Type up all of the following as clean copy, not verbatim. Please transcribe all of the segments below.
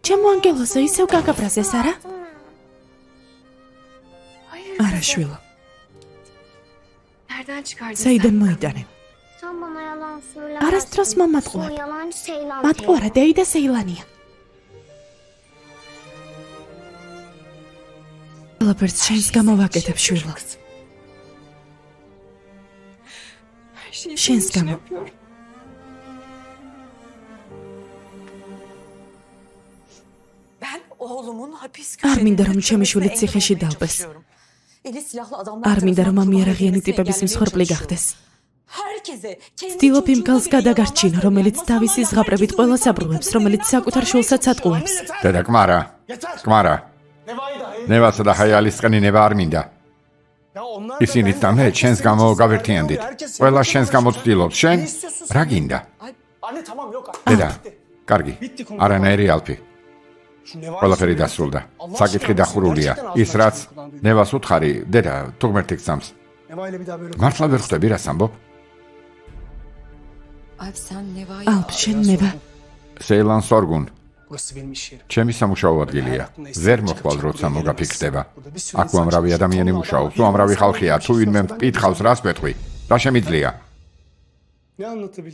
ჩემო ანგელოზო, ისევ გაგაბრაზეს, არა? არა, შვილო. საიდან მოიტანე? არასდროს მომატყუარ. მატყუარა დეიდა სეილანია. ყველაფერს შენს გამო ვაკეთებ, შვილო. შენს გამო. არ მინდა რომ ჩემი შვილი ციხეში დავბეს. არ მინდა რომ ამიერაღიანი ტიპების მსხვერპლი გახდეს. ვცდილობ იმ გალს გადაგარჩინო, რომელიც თავისი ზღაპრებით ყველას აბრუნებს, რომელიც საკუთარ შვილსაც ატყუებს. დედა ქმარა. ნევასა და ჰაიალის წყენი არ მინდა. ისინიც და მე შენს გამო გავერთიანდით. ყველა შენს გამო ვცდილობ. შენ რა გინდა? დედა, კარგი. არანაირი ალფი. ყველაფერი დასრულდა. საკითხი დახურულია. ის რაც ნევას უთხარი, დედა, თუ ღმერთი გწამს. მართლა ვერ ხვდები რას ამბობ? ალფ, შენ ნევა. სეილან სორგუნ. ჩემი სამუშაო ადგილია. ვერ მოხვალ როცა მოგაფიქრდება. აქ უამრავი ადამიანი მუშაობს, უამრავი ხალხია. თუ ვინმე მკითხავს რას მეთქვი? რა შემიძლია?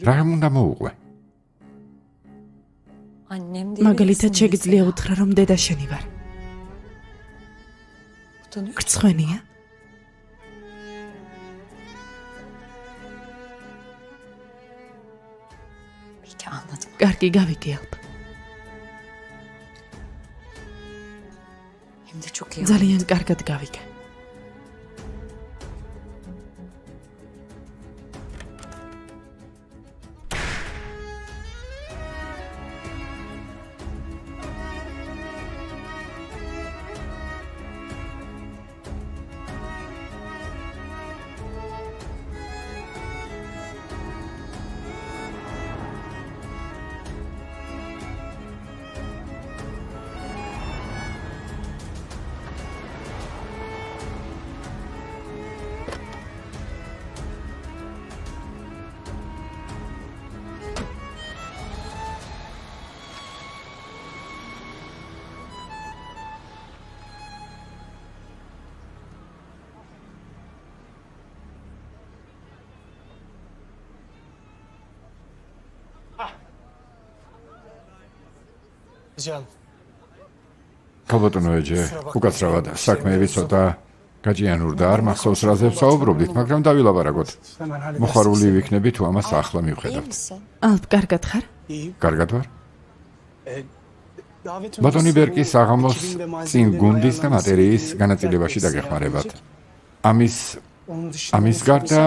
რა უნდა მოუყვე? მაგალითად შეგიძლია უთხრა რომ დედა შენი ვარ. გრცხვენია? კარგი, გავიდი ალფ. ძალიან კარგად გავიგე. ქალბატონო ეჯე, უკაცრავად საქმეები ცოტა გაჭიანურდა, არ მახსოვს რაზე ვსაუბრობდით, მაგრამ დავილაპარაკოთ. მოხარული ვიქნები თუ ამას ახლა მივხედავთ. ალფ, კარგად ხარ? კარგად ვარ? ბატონი ბერკის საღამოს წინ გუნდის და მატერიის განაწილებაში დაგეხმარებათ. ამის გარდა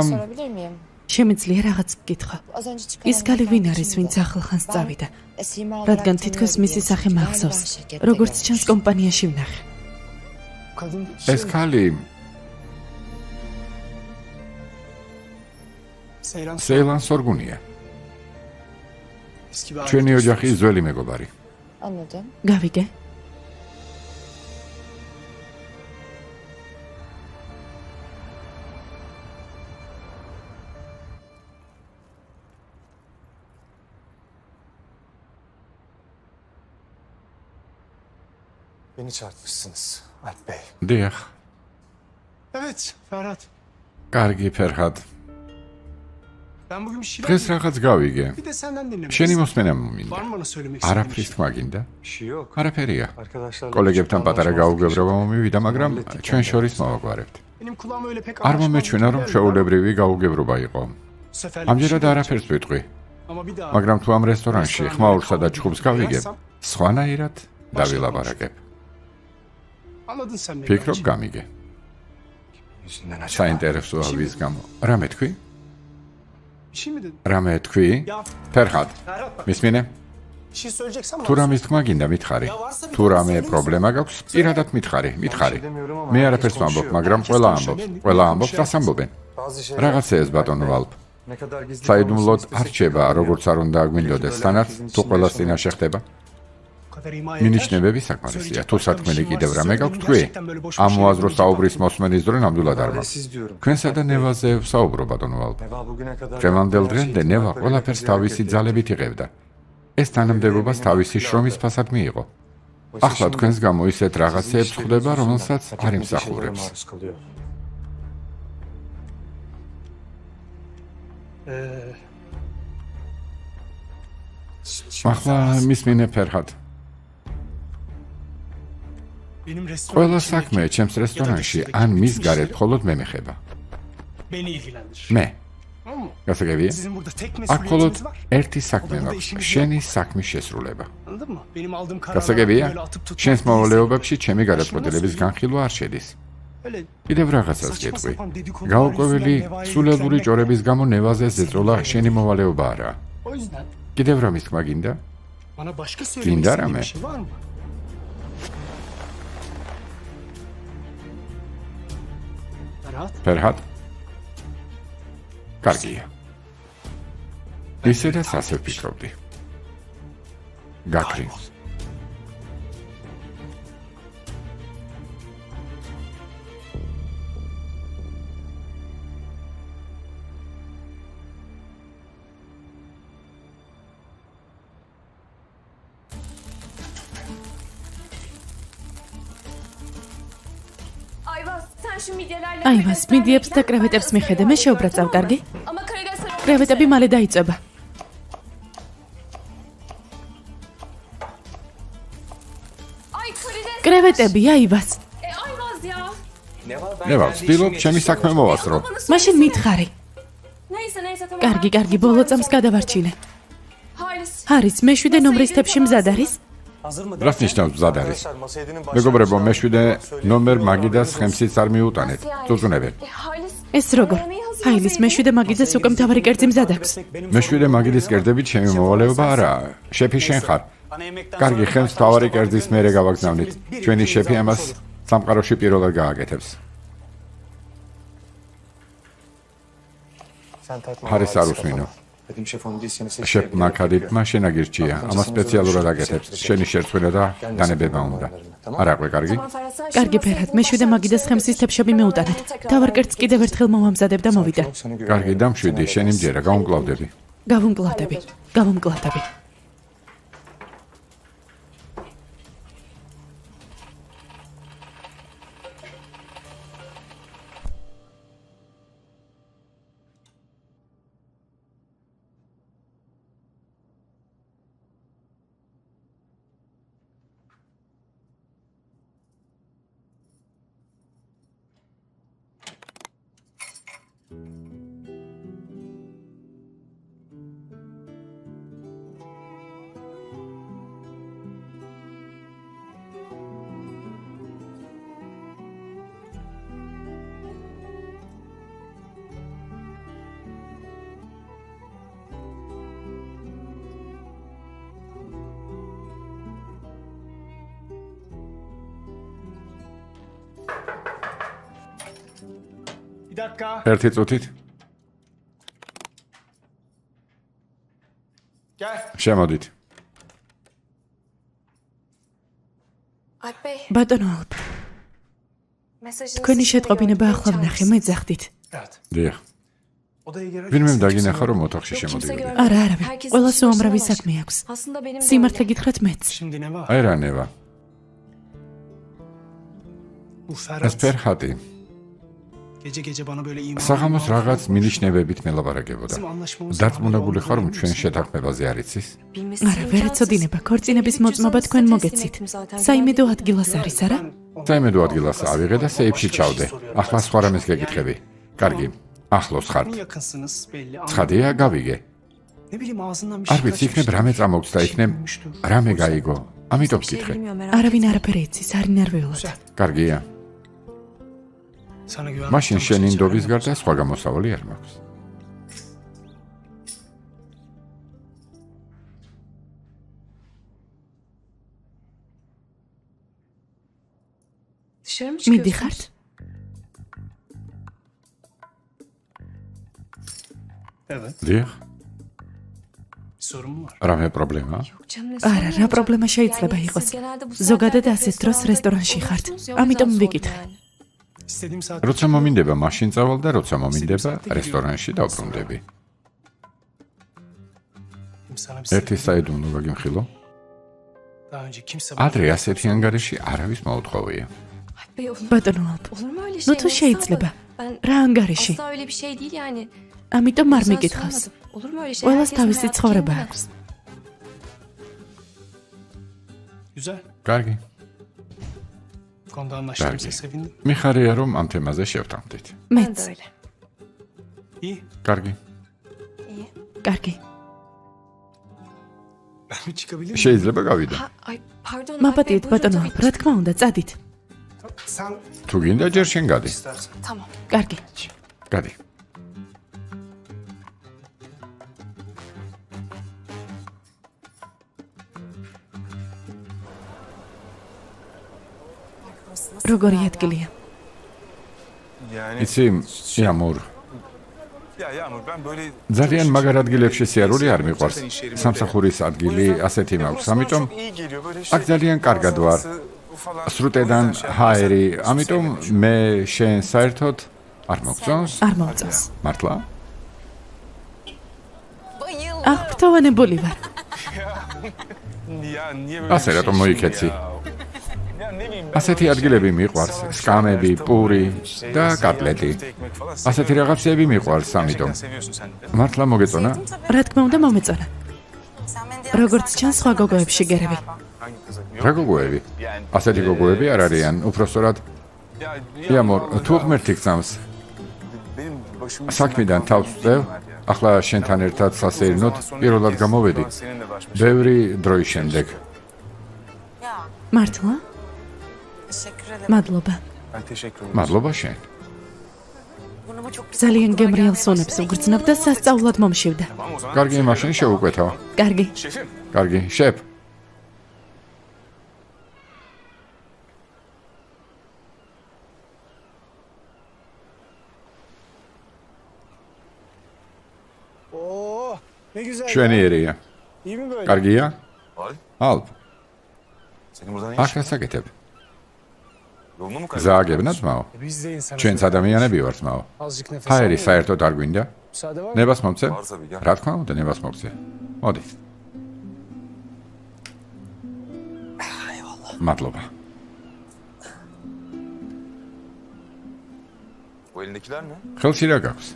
შემიძლია რაღაც გკითხო. ის ქალი ვინ არის, ვინც ახლახანს წავიდა? რადგან თითქოს მისი სახე მახსოვს, როგორც ჩანს კომპანიაში ვნახე. ეს ქალი სეილან სორგუნია. ჩვენი ოჯახის ძველი მეგობარი. გავიგე. Beni çarpmışsınız Alp Bey. დიახ. Evet Ferhat. კარგი ფერჰად. Ben bugün bir şeyler დღეს რაღაც გავიგე. Bir de senden dinlemek შენი istedim. მოსმენა მომინდა. Var mı bana söylemek istediğin bir არაფრის şey? თქმა გინდა? Bir şey yok. არაფერია. Arkadaşlarla კოლეგებთან küçük პატარა anlaşmazlık გაუგებრობა yaşadık. მომივიდა, მაგრამ ჩვენ შორის მოვაგვარებთ. Benim kulağım öyle pek არ მომეჩვენა რომ შეულებრივი გაუგებრობა იყო. Seferlik ამჯერად bir şey არაფერს ვიტყვი, Ama bir daha მაგრამ თუ ამ რესტორანში ხმაურსა და ჩხუბს გავიგებ, სხვანაირად დავილაპარაკებ. Anladın sen beni. ფიქრობ bence. გამიგე. Yüzünden acaba. საინტერესოა ვის გამო. რამე თქვი? Bir şey mi dedin? რამე თქვი? Ya ფერჰად, Ferhat bak მისმინე? bir şey söyleyeceksen თუ რამის თქმა გინდა მითხარი. თუ რამე პრობლემა გაქვს, პირადად მითხარი. მე არაფერს ვამბობ, მაგრამ ყველა ამბობს. ყველა ამბობს, რას ამბობენ. bazı şeyler რაღაცეებს ბატონო ალფ. ne kadar gizli საიდუმლოდ olursa არ რჩება, როგორც არ უნდა გვინდოდეს, თანაც თუ ყველას წინაშე ხდება. bu kadar ima eder. მინიშნებები საკმარისია. თუ სათქმელი კიდევ რამე გაქვთ თქვი? ამ მოაზრო საუბრის მოსმენის დრო ნამდვილად არ მაქვს. Siz diyorum. თქვენსა და ნევაზე ვსაუბრო ბატონო ალფ. Neva bugüne kadar დღევანდელ დღემდე ნევა ყველაფერს თავისი ძალებით იღებდა. ეს თანამდებობას თავისი შრომის ფასად მიიღო. ახლა თქვენს გამო ისეთ რაღაცეებს ხვდება, რომელსაც არ იმსახურებს. ახლა მისმინე ფერჰად. ყველა საქმე ჩემს რესტორანში ან მის გარეთ მხოლოდ მე მეხება. მე. გასაგებია? აქ მხოლოდ ერთი საქმე მაქვს, შენი საქმის შესრულება. გასაგებია? შენს მოვალეობებში ჩემი გადაწყვეტილების განხილვა არ შედის. კიდევ რაღაცას გეტყვი. გაურკვეველი სულელური ჭორების გამო ნევაზე ზეწოლა შენი მოვალეობა არა. კიდევ რა მისთქმა გინდა? გინდა რამე? ფერჰად? კარგია. ისედაც ასე ვფიქრობდი. გაქრინს. აივას, მიდიებს და კრევეტებს მიხედე, მე შეუბრაცავ, კარგი? კრევეტები მალე დაიწება. კრევეტები, აივას. ნევა, ვცდილობ ჩემი საქმე მოვასწრო. მაშინ მითხარი. კარგი, კარგი, ბოლო წამს გადავარჩინე. ჰარის, მე-7 ნომრის თებში მზად არის? რას ნიშნავს მზად არის? მეგობრებო, მე-7 ნომერ მაგიდას ხემსიც არ მიუტანეთ. წუწუნებენ. ეს როგორ? ჰაილის, მე-7 მაგიდას უკვე მთავარი კერძი მზად აქვს. მე-7 მაგიდის კერძებით ჩემი მოვალეობა არაა. შეფი შენ ხარ. კარგი, ხელს მთავარი კერძის მერე გავაგზავნით. ჩვენი შეფი ამას სამყაროში პირველად გააკეთებს. ჰარის არ უსმინო. შეფ მაკარიტმა შენაგირჩია, ამას სპეციალურად აკეთებს. შენი შერცვენა და განებება უნდა. არ აყვე, კარგი? კარგი, ფერჰად, მე-7 მაგიდას ხემსის თებშები მეუტანეთ. თავარ კერძს კიდევ ერთხელ მომამზადებ და მოვიდა. კარგი, დამშვიდი, შენი მჯერა, გავუმკლავდები. გავუმკლავდები. გავუმკლავდები. ერთი წუთით. შემოდით. ბატონო ალპ. თქვენი შეტყობინება ახლა ვნახე, მეძახდით. დიახ. ვინმე დაგინახა, რომ ოთახში შემოდიოდი. არა, არავინ. ყველას უამრავი საქმე აქვს. სიმართლე გითხრათ მეც. აი რა ნევა. ეს ფერჰადი. საღამოს რაღაც მინიშნებებით მელაპარაკებოდა. დარწმუნებული ხარ, რომ ჩვენ შეთანხმებაზე არ იცის? არა, ვერ ეცოდინება, ქორწინების მოწმობა თქვენ მოგეცით. საიმედო ადგილას არის, არა? საიმედო ადგილას ავიღე და სეიფში ჩავდე. ახლა სხვა რამეს გეკითხები. კარგი, ახლოს ხართ. ცხადია, გავიგე. არ ვიცი, იქნებ რამე წამოგწდა, იქნებ რამე გაიგო. ამიტომ გკითხე. არავინ არაფერი იცის, არ ინერვიულობ. კარგია. მაშინ შენი ნდობის გარდა სხვა გამოსავალი არ მაქვს. მიდიხართ? დიახ. რამე პრობლემაა? არა, რა პრობლემა შეიძლება იყოს? ზოგადად ასეთ დროს რესტორანში ხართ. ამიტომ ვიკითხე. როცა მომინდება მაშინ წავალ და როცა მომინდება რესტორანში დავბრუნდები. ერთი საიდუმლო გაგიმხილო? Daha önce kimse ადრე ასეთი ანგარიში არავის მოუთხოვია. ბატონო ალპ. Olur mu öyle ნუ şey? თუ შეიძლება. Ben რა ანგარიში? asla öyle bir şey değil yani. ამიტომ არ Sen მიგითხავს. sormadın. Olur mu öyle şey? ყველას Herkesin თავისი hayatı ცხოვრება kendine. აქვს. Güzel. კარგი. Bu konuda anlaştığımıza Belki. sevindim. მიხარია რომ ამ თემაზე შევთანხმდით. Ben მეც. de öyle. İyi. კარგი. İyi. კარგი. Ben mi çıkabilir miyim? შეიძლება გავიდე. Ay pardon. მაპატიეთ Alp Bey, ბატონო buyurun ალპ, tabii. რა თქმა უნდა, წადით. Sen თუ გინდა ჯერ შენ გადი. istersen. Tamam. კარგი. გადი. როგორი ადგილია? Yani იცი, იამურ, ya Yağmur ben böyle ძალიან მაგარ ადგილებში სიარული არ მიყვარს. სამსახურის ადგილი ასეთი მაქვს, ამიტომ çok iyi geliyor böyle აქ ძალიან კარგად ვარ. სრუტედან ჰაერი, ამიტომ მე შენ საერთოდ არ მოგწონს? არ მოვწონს. მართლა? აღფრთოვანებული ვარ. Ya niye böyle ასე რატომ მოიქეცი? Ya ne bileyim ასეთი ადგილები მიყვარს, სკამები, პური და კატლეტი. ასეთი რაღაცები მიყვარს, ამიტომ seviyorsun sen de. მართლა მოგეწონა? რა თქმა უნდა მომეწონა. როგორც ჩანს სხვა გოგოებში გერები. Hangi kıza? რა გოგოები? Yani ასეთი გოგოები არ არიან, უпростоრად ya იამურ, თუ ღმერთი გწამს, benim başım საქმიდან თავს წევ, ახლა შენთან ერთად სასეირნოდ პირველად გამოვედი. seninle baş başa. ბევრი დროის შემდეგ. მართლა? მადლობა. Ben teşekkür ederim. მადლობა შენ. ძალიან გემრიელ სუნებს უგრძნობ და სასწაულად მომშივდა. Tamam o zaman. კარგი, მაშინ შევუკვეთავ. კარგი. Şefim. კარგი, შეფ. Oo, ne güzel. შვენი ერია. İyi mi böyle? კარგია? Ay. ალპ, Senin burada ne აქ işin? რას აკეთებ? Yolunu mu kaybettin? გზააგებნა ძმაო? Biz de insanız. ჩვენც ადამიანები ვართ ძმაო. Azıcık nefes ჰაერი alalım. საერთოდ არ გვინდა? Müsaade var mı? ნებას მომცე? Var tabii, gel. რა თქმა უნდა, ნებას მოგცე. მოდი. მადლობა. Bu elindekiler ne? ხელში რა გაქვს?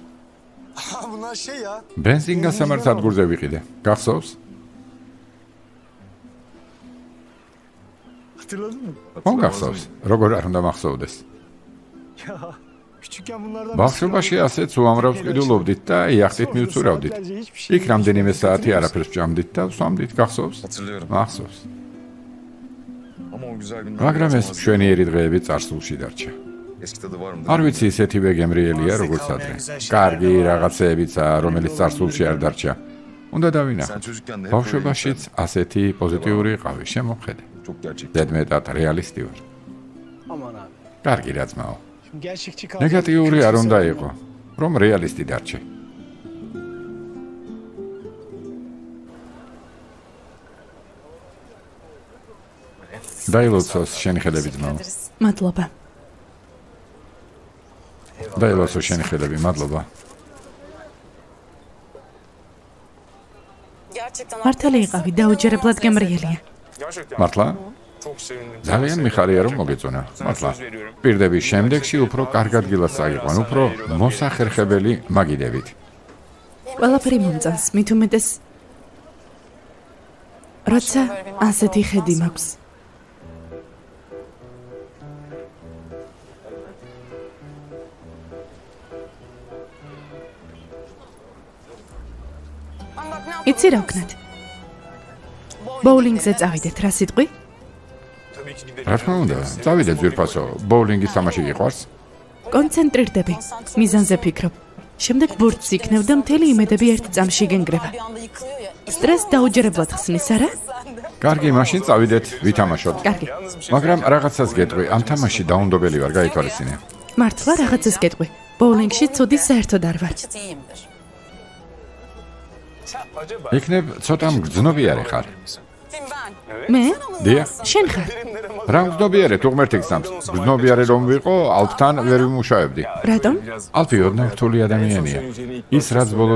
Ha, bunlar şey ya. ბენზინ გასამართ სადგურზე ვიყიდე. გახსოვს? Hatırladın mı? მოგახსოვს? როგორ არ უნდა მახსოვდეს? Ya küçükken bunlardan ბავშვობაში ასეც უამრავ ყიდულობდით და იახტით მივცურავდით. იქ რამდენიმე საათი არაფერს ვჭამდით და ვსვამდით. გახსოვს? Hatırlıyorum. მახსოვს. Ama o güzel günler. მაგრამ biraz ეს olmaz. მშვენიერი დღეები წარსულში დარჩა. Eski tadı var mı? არ ვიცი ისეთივე გემრიელია როგორც ადრე. კარგი რაღაცეებიცა, რომელიც წარსულში არ დარჩა. უნდა Sen დავინახოთ. çocukken de hep ბავშვობაშიც ასეთი პოზიტიური ყავი შემოხედე. çok gerçek. ზედმეტად რეალისტი ვარ. Aman abi. კარგი რა ძმაო. Şimdi gerçekçi kaldı. ნეგატიური არ უნდა იყო, რომ რეალისტი დარჩე. დაილოცოს შენი ხელები ძმაო. მადლობა. დაილოცოს შენი ხელები, მადლობა. მართალი იყავი, დაუჯერებლად გემრიელია. Gerçekten მართლა? çok sevindim. ძალიან მიხარია რომ მოგეწონა. მართლა. პირდების შემდეგში უფრო კარგ ადგილას წაიყვან, უფრო მოსახერხებელი მაგიდებით. ყველაფერი მომწონს, მით უმეტეს როცა ასეთი ხედი მაქვს. იცი რა ვქნათ? ბოულინგზე წავიდეთ, რა სიტყვი? Tabii ki gidelim. რა თქმა უნდა, წავიდე ძვირფასო, ბოულინგის თამაში გიყვარს? კონცენტრირდები, მიზანზე ფიქრობ. შემდეგ ბურთს იქნევ და მთელი იმედები ერთ წამში გენგრევა. სტრესს დაუჯერებლად ხსნის, არა? კარგი, მაშინ წავიდეთ, ვითამაშოთ. კარგი. მაგრამ რაღაცას გეტყვი, ამ თამაში დაუნდობელი ვარ, გაითვალისწინე. მართლა რაღაცას გეტყვი. ბოულინგში ცუდი საერთოდ არ ვარ. Acaba იქნებ ცოტა მგრძნობიარე ხარ. მე? დიახ. შენ ხარ? რა მგრძნობიარე თუ ღმერთი გწამს? მგრძნობიარე რომ ვიყო, ალფთან ვერ ვიმუშავებდი. რატომ? ალფი ოდნავ რთული ადამიანია. ის რაც ბოლო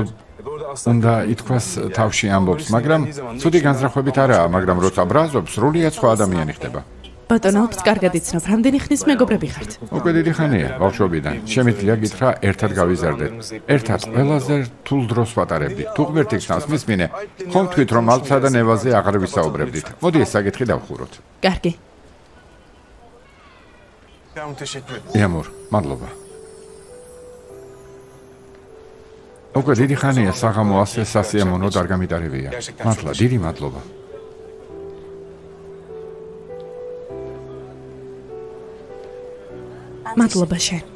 უნდა ითქვას თავში ამბობს, მაგრამ ცუდი განზრახვებით არაა, მაგრამ როცა ბრაზობს, სრულიად სხვა ადამიანი ხდება. ბატონო, ოფს კარგად იცნობ, რამდენი ხნის მეგობრები ხართ? უკვე დიდი ხანია, ბავშვობიდან. შემიძლია გითხრა, ერთად გავიზარდეთ. ერთად ყველაზე რთულ დროს ვატარებდით. თუ ღმერთი გსწავს მისმინე, ხომ თქვით, რომ ალფსა და ნევაზე აღარ ვისაუბრებდით. მოდი ეს საკითხი დავხუროთ. კარგი. იამურ, მადლობა. უკვე დიდი ხანია საღამო ასე სასიამოვნოდ არ გამიტარებია. მართლა, დიდი მადლობა. მადლობა შენ.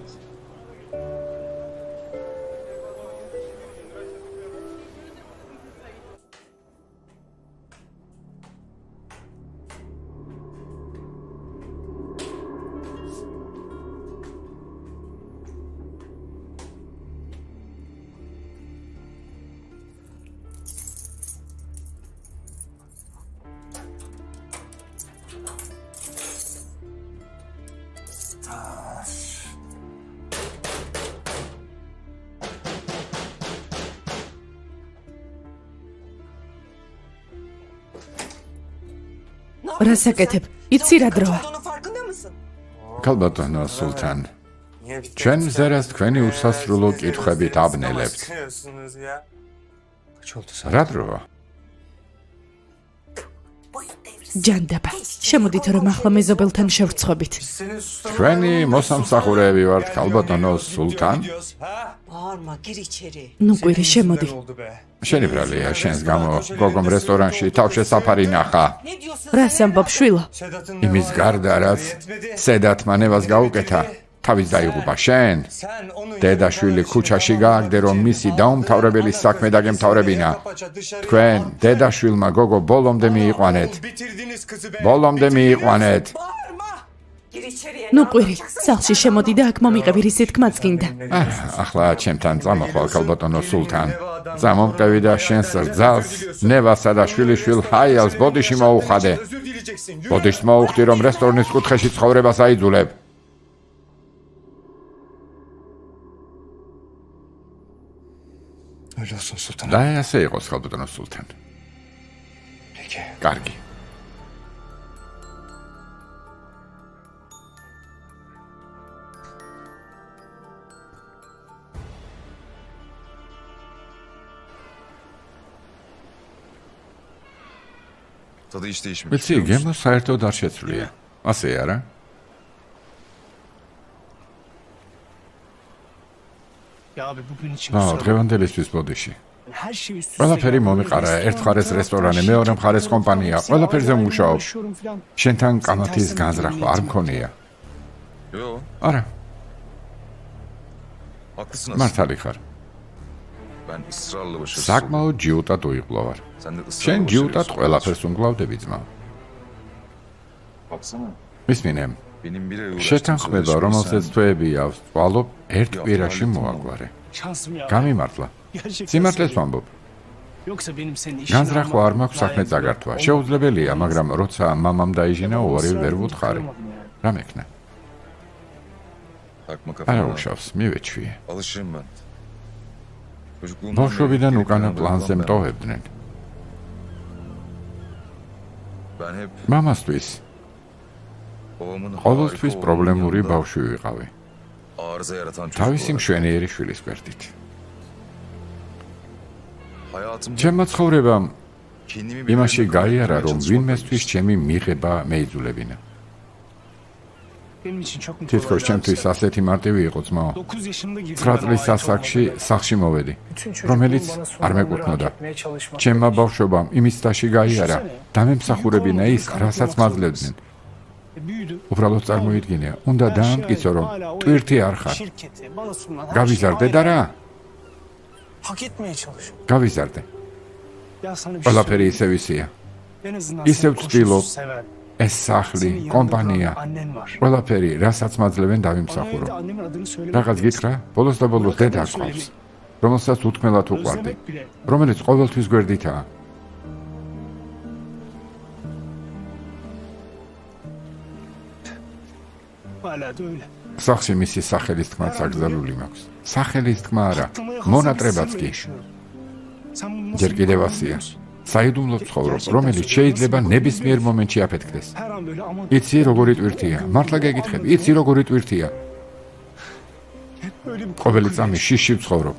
რასაკეთებ? იცი რა დროა? ქალბატონო სულთან, ჩვენ ზერას თქვენი უსასრულო კითხვებით აბნელებთ. რა დროა? ჯანდაბა. შემოდით რომ ახლა მეზობელთან შევრცხობით. თქვენი მოსამსახურეები ვართ, ქალბატონო სულთან. ნუ კვირი, შემოდი. შენი ბრალია, შენს გამო გოგომ რესტორანში თავშესაფარი ნახა. რას ამბობ შვილო? იმის გარდა, რაც სედათმა ნევას გაუკეთა, თავის დაიღუპა შენ. დედაშვილი ქუჩაში გააგდე, რომ მისი დაუმთავრებელი საქმე დაგემთავრებინა. თქვენ დედაშვილმა გოგო ბოლომდე მიიყვანეთ. ბოლომდე მიიყვანეთ. ნუ კვირი, სახლში შემოდი და აქ მომიყევი, რის თქმაც გინდა. ახლა ჩემთან წამოხვალ, ქალბატონო სულთან. წამომყევი და შენს რძალს, ნევასა და შვილიშვილ ჰაიალს ბოდიში მოუხადე. ბოდიშს მოუხდი, რომ რესტორნის კუთხეში ცხოვრებას აიძულებ. და ასე იყოს, ქალბატონო სულთან. კარგი. ვიცი, გემო საერთოდ არ შეცვლია. ასე არა? დღევანდელისთვის ბოდიში. ყველაფერი მომიყარა, ერთ მხარეს რესტორანი, მეორე მხარეს კომპანია, ყველაფერზე მუშაობ. შენთან კამათის განზრახვა არ მქონია. არა. მართალი ხარ. საკმაოდ ჯიუტად უიღბლოვარ. შენ ჯიუტად ყველაფერს უმგლავდები, ძმა. მისმინე, შეთანხმება, რომელსაც თვეები აქვს, წვალობ ერთ კვირაში მოაგვარე. გამიმართლა. სიმართლეს ვამბობ. განზრახვა არ მაქვს საქმე წაგართვა. შეუძლებელია, მაგრამ როცა მამამ დაიჟინა, უარი ვერ ვუთხარი. რა მექნა? არა უშავს, მივეჩვიე. ბავშვობიდან უკანა პლანზე მტოვებდნენ. მამასთვის ყოველთვის პრობლემური ბავშვი ვიყავი. თავისი მშვენიერი შვილის გვერდით. ჩემმა ცხოვრებამ იმაში გაიარა, რომ ვინმესთვის ჩემი მიღება მეიძულებინა. თითქოს ჩემთვის ასეთი მარტივი იყო, ძმაო. 9 წლის ასაკში სახლში მოვედი, რომელიც არ მეკუთვნოდა. ჩემმა ბავშვობამ იმის დაში გაიარა, დამემსახურებინა ის, რასაც მაძლევდნენ. უბრალოდ წარმოიდგინე, უნდა დაამტკიცო, რომ ტვირთი არ ხარ. გავიზარდე და რა? გავიზარდე. ყველაფერი ისევ ისეა. ისევ ვცდილობ, ეს სახლი, კომპანია, ყველაფერი, რასაც მაძლევენ დავიმსახურო. რაღაც გითხრა, ბოლოს და ბოლოს დედა გყავს, რომელსაც უთქმელად უყვარდი, რომელიც ყოველთვის გვერდითაა. სახლში მისი სახელის თქმაც აკრძალული მაქვს. სახელის თქმა არა, მონატრებაც კი. ჯერ კიდევ ასია. საიდუმლოდ ცხოვრობ, რომელიც შეიძლება ნებისმიერ მომენტში აფეთქდეს. Her an böyle aman იცი როგორი ტვირთია? მართლა გეკითხები, იცი როგორი ტვირთია? hep böyle bir ყოველი წამი შიში ვცხოვრობ.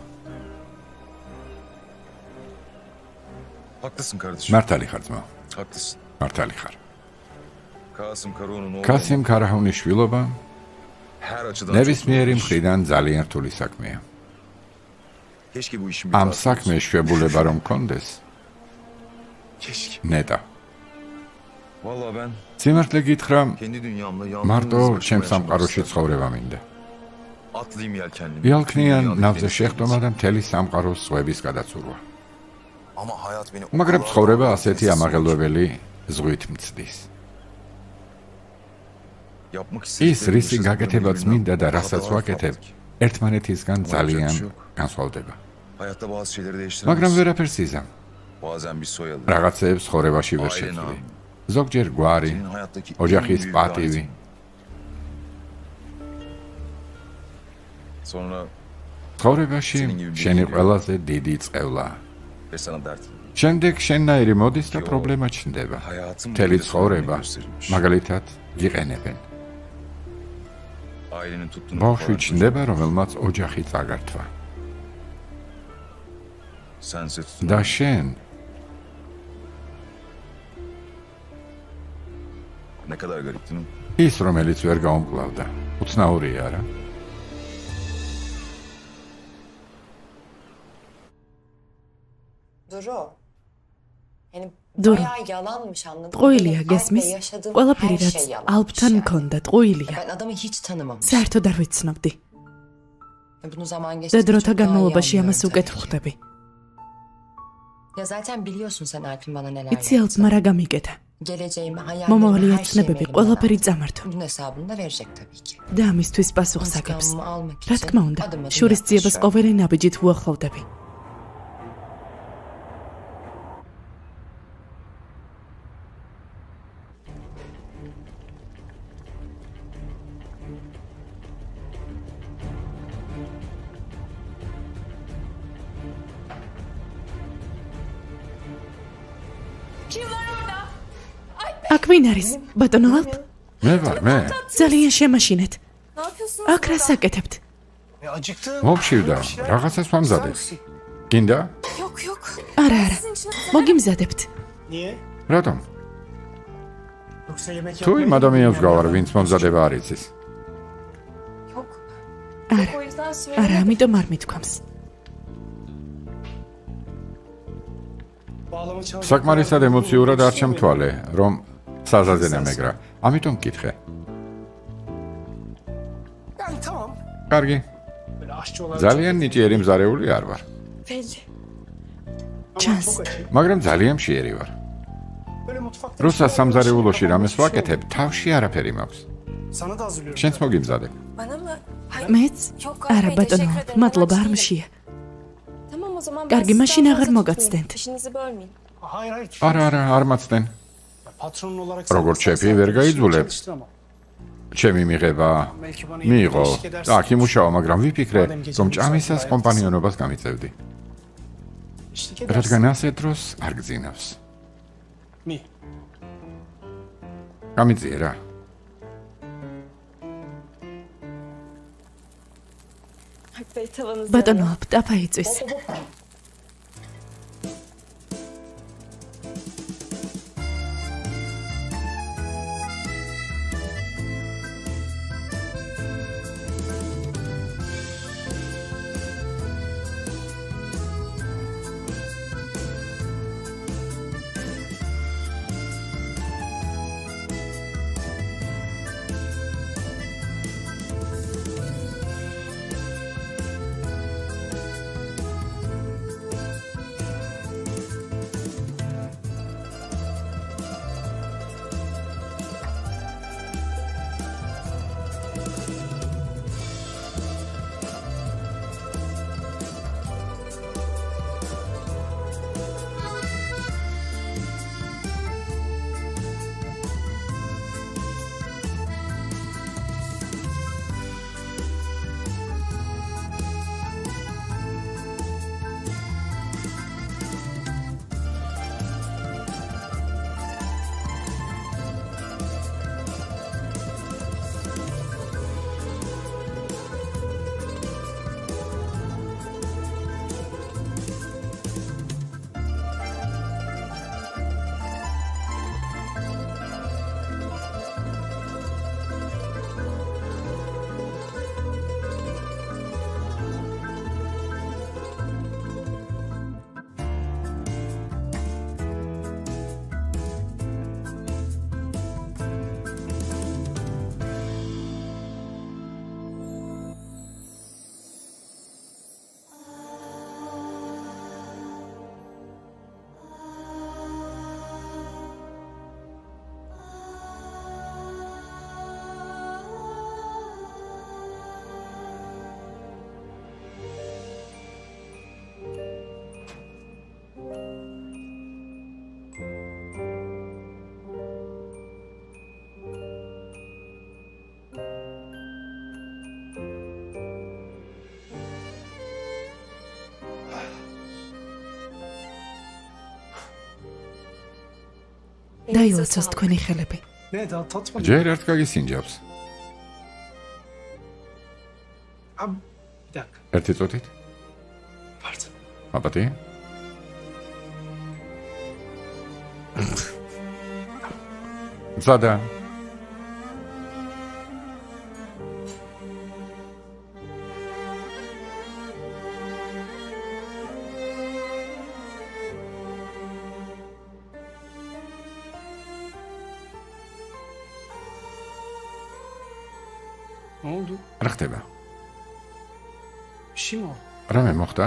Haklısın kardeşim. მართალი ხარ ძმა, Haklısın. მართალი ხარ. Kasım Karaoğlu'nun oğlu კასიმ ქარაჰუნის შვილობა her açıdan ნებისმიერი çok zor. მხრიდან ძალიან რთული საქმეა. Keşke bu işin bir ამ karşılığı საქმეს შვებულება რომ მქონდეს, keşke. ნეტა. olsun. Vallahi ben სიმართლე გითხრა, kendi dünyamla მარტო yalnız ჩემ başıma სამყაროში yaşamak ცხოვრება მინდა. istedim. Atlayayım yelkenli. იალქნიან Dünyadaki ნავზე denizlerimiz. შეხტომა და მთელი სამყაროს ზღვების გადაცურვა. Ama hayat beni მაგრამ ცხოვრება ასეთი ამაღელვებელი ზღვით მცდის. yapmak ის istediklerimi რისი yaşadıklarımı გაკეთებაც birbirinden მინდა და daha რასაც daha ვაკეთებ, farklı. ერთმანეთისგან ძალიან განსხვავდება. Hayatta bazı şeyleri მაგრამ değiştiremez. ვერაფერს იზამ. Bazen bir soyadı. რაღაცეებს ცხოვრებაში ვერ შეცვლი. ზოგჯერ გვარი, Senin hayattaki en ოჯახის büyük პატივი, lanetin. Sonra ცხოვრებაში შენი ყველაზე დიდი წყევლა. ve sana dert. შემდეგ შენნაირი მოდის და პრობლემა ჩნდება. Hayatım მთელი boyunca sana ცხოვრება, gösterilmiş. მაგალითად, იყენებენ. Ailenin tuttuğunu ბავშვი koparan ჩნდება, რომელმაც ოჯახი წაგართვა. sense tutun. და შენ Ne kadar garip değil mi? ის, რომელიც ვერ გაუმკლავდა. უცნაურია რა. Duru. Yani Duru. bayağı yalanmış anladın mı? ტყუილია Benim გესმის? Alp'le yaşadığım ყველაფერი her რაც şey yalanmış ალპთან yani. მქონდა ტყუილია. Ben adamı hiç tanımamışım. საერთოდ არ ვიცნობდი. Bunu zaman და geçtikçe დროთა çok daha iyi განმავლობაში anlıyorum ამას უკეთ tabii ki. ვხვდები. Ya zaten biliyorsun sen Alp'in bana neler იცი ალპმა რა გამიკეთა. Geleceğimi, მომავალი hayallerimi, her şeyimi ოცნებები elimden ყველაფერი aldı. წამართვა Bunun hesabını da verecek tabii ki. და ამისთვის პასუხს აგებს. İntikamımı almak რა için თქმა უნდა, adım adım შურის ძიებას yaklaşıyorum. ყოველი ნაბიჯით უახლოვდები. აქ ვინ არის? ბატონო ალპ? მე ვარ, მე. ძალიან შემაშინეთ. Ne yapıyorsunuz აქ რას აკეთებთ? Acıktım. მოვშივდა, რაღაცას ვამზადებ. გინდა? Yok yok. არა, არა. Sizin için მოგიმზადებთ. Niye? რატომ? Yoksa yemek თუ იმ yapmayı ადამიანს bilmiyorum გავარ, ya. ვინც მომზადება არ იცის. yok. არა. O yüzden არა, söylemedim. ამიტომ არ მithქვამს. Bağlama çalacak. საკმარისად ემოციურად არ ჩემთვალე, რომ საზაზე ნამეგრა. ამიტომ მკითხე. Yani tamam. კარგი. Böyle aşçı olarak. ძალიან ნიჭიერი მზარეული არ ვარ, Belli. Ama Chance. çok açayım. მაგრამ ძალიან მშიერი ვარ. Böyle mutfakta. როცა სამზარეულოში Kafamda რამეს hiçbir şey ვაკეთებ, თავში არაფერი მაქვს. olmuyor. Sana da hazırlıyorum. შენც მოგიმზადებ. Bana mı? Hayır. მეც? Yok არა, Bey, ბატონო, teşekkür ederim. მადლობა, Amaç არ değil. მშია. Tamam o zaman Kargi, sizden maşine fazla ağır mı tutmayayım. gatstent? İşinizi bölmeyin. Hayır hayır. არა, არა, არ მაცდენ. Patronun olarak. Როგორც sen- şefi sen ვერ işini გაიძულებ. çalıştır ama. ჩემი მიღება Belki bana მიიღო. eşlik edersin. და აქ იმუშავა, მაგრამ ვიფიქრე, მადამ გეჭირდება რომ ჭამისას საერთოდ კომპანიონობას გამიწევდი. Eşlik edersin. რადგან ასე დროს არ გძინავს. Mi? გამიწია რა. Alp Bey tavanızı. ბატონო ალპ, ტაფა იწვის. დაილოცოს თქვენი ხელები. Ne daha tatmadım. ჯერ ერთ გაგისინჯავს. Abi bir dakika. ერთი წუთით. Pardon. აბატი. ზადა. Ne oldu? რა ხდება? Bir şey mi oldu? რამე მოხდა?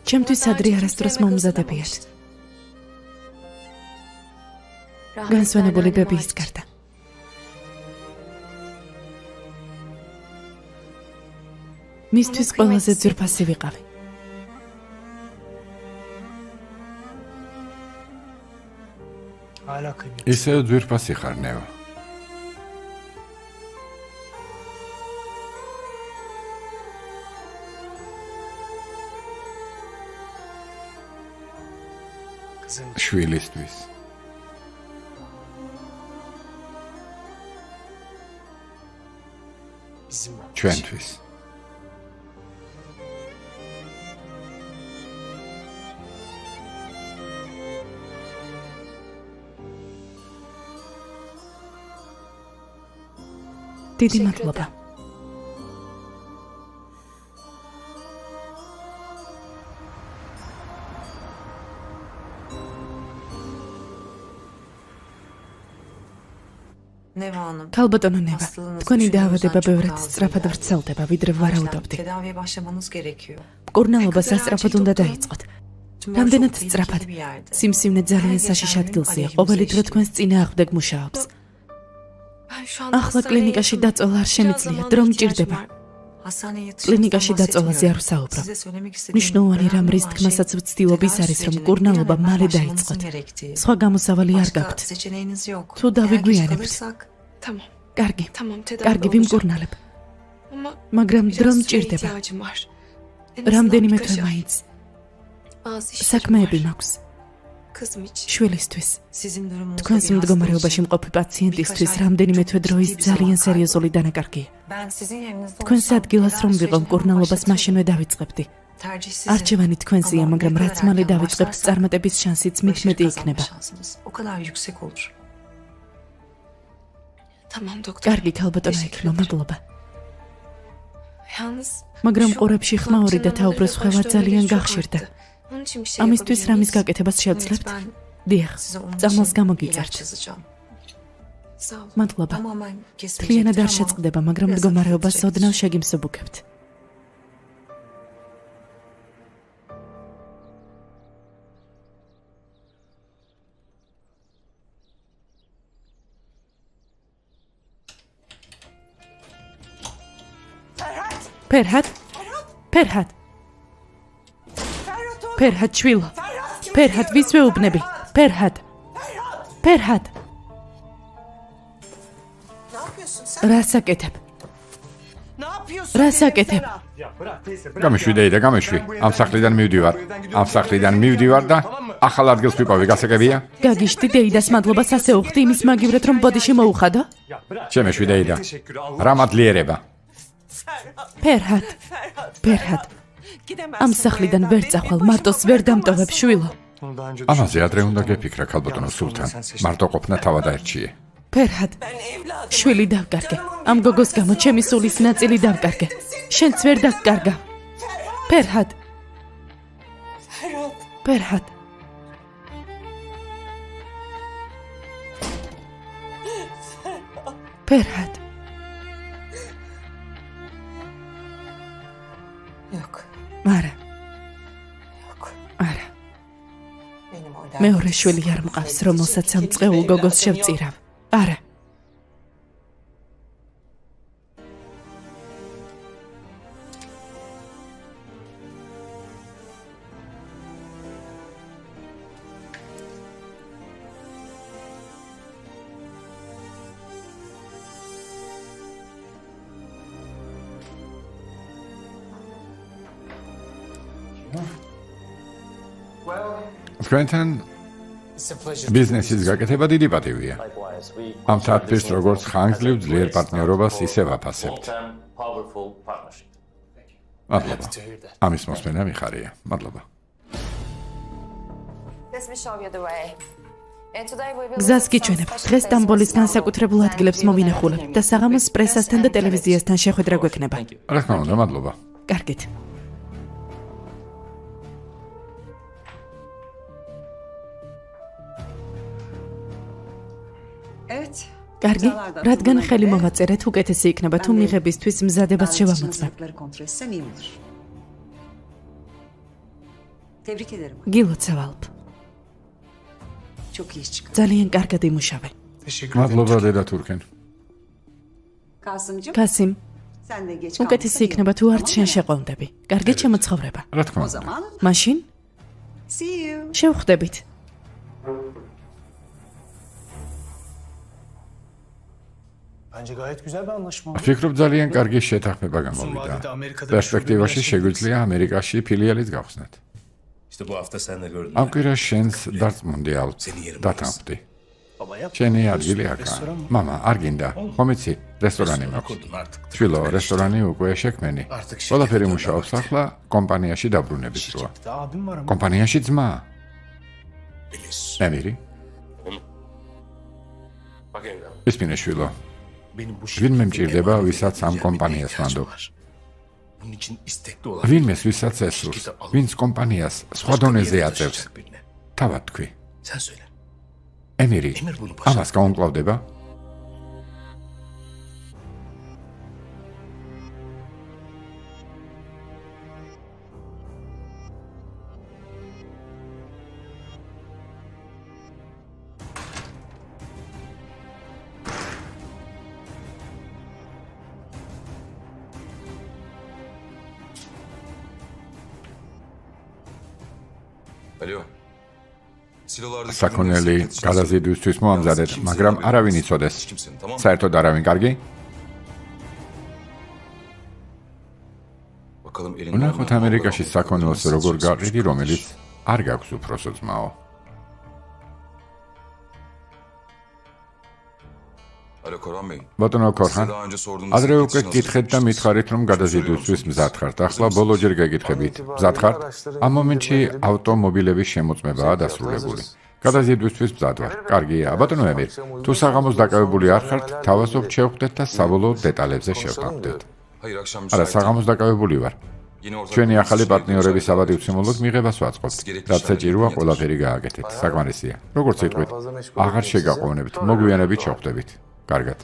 ჩემთვის ადრე არასდროს მომზადებიათ. განსვენებული ბებიის გარდა. მისთვის ყველაზე ძვირფასი ვიყავი. Hala kıymetli. ისევ ძვირფასი ხარ ნევა. Kızım. შვილისთვის. Bizim ჩვენთვის. დიდი მადლობა. ქალბატონო ნევა, თქვენი დაავადება ბევრად სწრაფად ვრცელდება, ვიდრე ვარაუდობდი. Tedaviye başlamanız gerekiyor. მკურნალობა სასწრაფოდ უნდა დაიწყოთ. რამდენად სწრაფად? სიმსივნე ძალიან საშიშ ადგილზეა, ყოველი დრო თქვენს წინააღმდეგ მუშაობს. ახლა კლინიკაში დაწოლა არ შემიძლია, დრო მჭირდება. Hastaneye yatışınızdan კლინიკაში დაწოლაზე არ ვსაუბრობ. Size söylemek istediğim მნიშვნელოვანი რამ რის თქმასაც ვცდილობ ის არის, რომ მკურნალობა მალე დაიწყოთ. სხვა გამოსავალი არ გაქვთ. seçeneğiniz yok. თუ დავიგვიანებთ. Tamam. კარგი. Tamam tedavi კარგი olacağım. ვიმკურნალებ. Ama მაგრამ დრო biraz süre მჭირდება. ihtiyacım var. En azından რამდენიმე birkaç თვე ay. მაინც. Bazı işlerim საქმეები var. მაქვს. Kızım için. შვილისთვის. Sizin durumunuzda თქვენს bir მდგომარეობაში hasta მყოფი için პაციენტისთვის რამდენიმე თვე დროის ძალიან სერიოზული დანაკარგია. Ben sizin yerinizde თქვენს olsam ადგილას რომ tedavi ვიყო, sürecini მკურნალობას başlatırdım. მაშინვე დავიწყებდი. Tercih sizin. არჩევანი თქვენზეა, Ama მაგრამ ne რაც kadar მალე erken დავიწყებთ, başlarsak, წარმატების შანსიც მით başarı მეტი kazanma იქნება. şansınız o kadar yüksek olur. Tamam doktor. კარგი ქალბატონო ექიმო, მადლობა. Yalnız მაგრამ şu ყურებში ხმაური და vakcinalarıyla თაუბროს ხვევა başta ძალიან öyle çok გახშირდა. arttı. Onun için bir şey ამისთვის yapabilir რამის miyiz? გაკეთებას შევძლებთ? Ben დიახ, size onun წამალს için გამოგიწერთ. ilaç yazacağım. Sağ ol. მადლობა. Tamamen მთლიანად kesmeyecektir არ ama შეწყდება, მაგრამ biraz მდგომარეობას hafifletecektir. ოდნავ შეგიმსუბუქებთ. ფერჰად? ფერჰად. ფერჰად შვილო. ფერჰად ვის ვეუბნები? ფერჰად. ფერჰად. რას აკეთებ? რას აკეთებ? გამიშვიდე და გამიშვი. ამ სახლიდან მივდივარ. ამ სახლიდან მივდივარ და ახალ ადგილს ვიყავი, გასაგებია? გაგიშდი დეიდას მადლობას ასე უხდი იმის მაგივრად რომ ბოდიში მოუხადო? შემეშვიდე და რა მადლიერება. ფერჰად. ფერჰად. ამ სახლიდან ვერ წახვალ, მარტოს ვერ დამტოვებ შვილო. ამაზე ადრე უნდა გეფიქრა ქალბატონო სულთან. მარტო ყოფნა თავად აერჩიე. ფერჰად. შვილი დავკარგე. ამ გოგოს გამო ჩემი სულის ნაწილი დავკარგე. შენც ვერ დაკარგა. ფერჰად. ფერჰად. ფერჰად. Yok. არა, Yok. არა. Benim o მეორე შვილი არ მყავს, რომელსაც ამ წყეულ გოგოს შევწირავ. არა. თქვენთან ბიზნესის გაკეთება დიდი პატივია. ამ თათბირს როგორც ხანგრძლივ ძლიერ პარტნიორობას ისე ვაფასებთ. მადლობა. ამის მოსმენა მიხარია. მადლობა. გზას გიჩვენებ. დღეს სტამბოლის განსაკუთრებულ ადგილებს მოვინახულებ და საღამოს პრესასთან და ტელევიზიასთან შეხვედრა გვექნება. რა თქმა უნდა, მადლობა. კარგით. კარგი, რადგან ხელი მოვაწერეთ, უკეთესი იქნება თუ მიღებისთვის მზადებას შევამოწმებ. გილოცავალებ. ძალიან კარგად იმუშავე. მადლობა დედა თურქენ. კასიმ, უკეთესი იქნება თუ არ შენ შეყვავდები. კარგი შემოცხოვრება. რა თქმა უნდა. მაშინ შევხვდებით. Bence gayet güzel bir anlaşma oldu. ვფიქრობ ძალიან კარგი შეთანხმება გამოვიდა. პერსპექტივაში შეგვიძლია ამერიკაში ფილიალიც გავხსნათ. İşte bu hafta sen de gördün. ამ კვირას შენს დარწმუნდიალ დათანხმდი. Baba yap. შენი ადგილი აქა. მამა, არ გინდა. ხომ იცი, რესტორანი მაქვს. Kurdun artık. შვილო, რესტორანი უკვე შექმენი. ყველაფერი მუშაობს ახლა კომპანიაში დაბრუნების დროა. Şirkette abim var ama. კომპანიაში ძმა. Biliyorsun. ემირი, Bak evladım. ისმინე შვილო. Benim bu ვინმე მჭირდება, ვისაც ამ კომპანიას ვანდობ. Bunun için istekli olan ვინმეს ვისაც ესურს, ვინც კომპანიას სხვა დონეზე აწევს. თავად თქვი. Sen söyle. ემირი, Emir bunu başar. ამას გაუმკლავდება? Alo. Silolardaki საქონელი გადაზიდვისთვის მოამზადეთ, მაგრამ არავინ იცოდეს. kimsin, tamam mı? საერთოდ არავინ კარგი? Bakalım elinde ვნახოთ ამერიკაში საქონელს როგორ გაყიდი, რომელიც არ გაქვს უფროსო ძმაო. Alo Koran Bey. ბატონო ქორხან, Daha önce sorduğunuz ადრე için უკვე nasıl გითხეთ და მითხარით, რომ გადაზიდვისთვის მზად ხართ. ახლა ბოლო ჯერ გეკითხებით. მზად ხართ? ამ მომენტში ავტომობილების შემოწმებაა დასრულებული. გადაზიდვისთვის მზად ვარ. კარგია, ბატონო ემირ. თუ საღამოს დაკავებული არ ხართ, თავაზობ შევხვდეთ და საბოლოო დეტალებზე შევთანხმდეთ. Hayır akşam არა, müsait. საღამოს დაკავებული ვარ. Yeni ortak ჩვენი bir ახალი iş პარტნიორების yapıyoruz. საბადი უცემულოდ მიღებას ვაწყობთ. რაც საჭიროა, ყველაფერი გააკეთეთ. საკმარისია. როგორც იტყვით, აღარ შეგაყვანებთ, მოგვიანებით შევხვდებით. კარგად.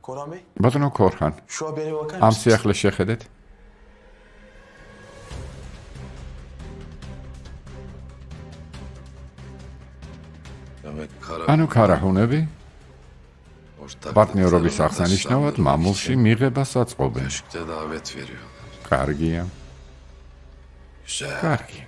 Koran Bey, ბატონო ქორხან, şu habere bakar ამ mısınız? სიახლეს შეხედეთ. Demek kara ანუ ქარაჰუნები ortak პარტნიორობის აღსანიშნავად მამულში მიღებას აწყობენ. Köşkte davet veriyor. კარგია. Güzel. კარგი.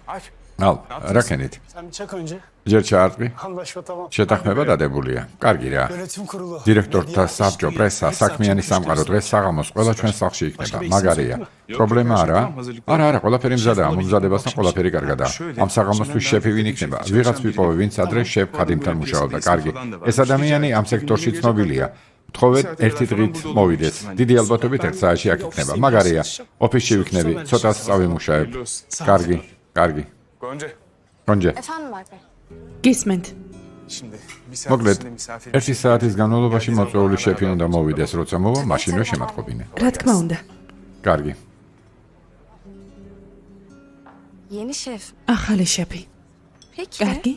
Ay. ალ, რა ქენით? Sen bir çak önce. ჯერ ჩაარტყი. Anlaşma tamam. შეთანხმება დადებულია. კარგი რა. Yönetim kurulu. დირექტორთა საბჭო, პრესა, საქმიანი სამყარო დღეს საღამოს ყველა ჩვენ სახლში იქნება. მაგარია. პრობლემა არა? არა, ყველაფერი მზადაა, მომზადებასთან ყველაფერი კარგადაა. ამ საღამოსთვის შეფი ვინ იქნება? ვიღაც ვიპოვე, ვინც ადრე შეფ ხადიმთან მუშაობდა. კარგი. ეს ადამიანი ამ სექტორში ცნობილია. თხოვეთ ერთი დღით მოვიდეს. დიდი ალბათობით ერთ საათში აქ იქნება. მაგარია. ოფისში ვიქნები, ცოტას წავიმუშაებ. კარგი, კარგი. Gonca. გონჯე. Efendim Alper? გისმენთ. Şimdi bir saat მოკლედ, içinde misafir. ერთი საათის განმავლობაში მოწვეული შეფი უნდა მოვიდეს, როცა მოვა, მაშინვე შემატყობინე. რა თქმა უნდა. კარგი. Yeni şef. ახალი შეფი. Peki. კარგი?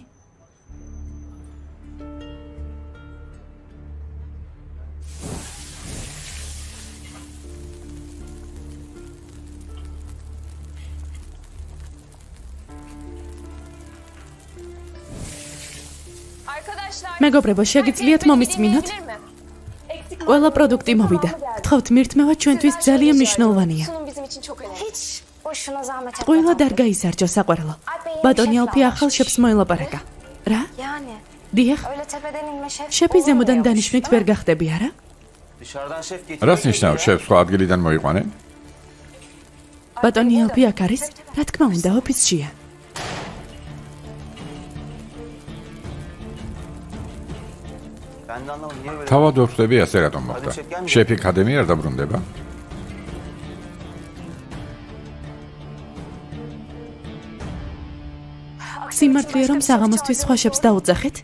მეგობრებო, შეგიძლიათ მომიწმინოთ? ყველა პროდუქტი მოვიდა. გთხოვთ, მირთმევა ჩვენთვის ძალიან მნიშვნელოვანია. Sunum bizim için çok önemli. Hiç boşuna zahmet etme. ყველად არ გაისარჯო საყვარელო. ბატონი ალფი ახალ შეფს მოელაპარაკა. რა? Yani დიახ, öyle tepeden inme şef. შეფი ზემოდან დანიშნვით ვერ გახდები, არა? რას ნიშნავს, შეფს სხვა ადგილიდან მოიყვანენ? ბატონი ელფი აქ არის? რა თქმა უნდა, ოფისშია. თავად ვერ ხვდები ასე რატომ მოხდა? შეფი აკადემია არ დაბრუნდება? სიმართლეა რომ საღამოსთვის სხვა შეფს დაუძახეთ?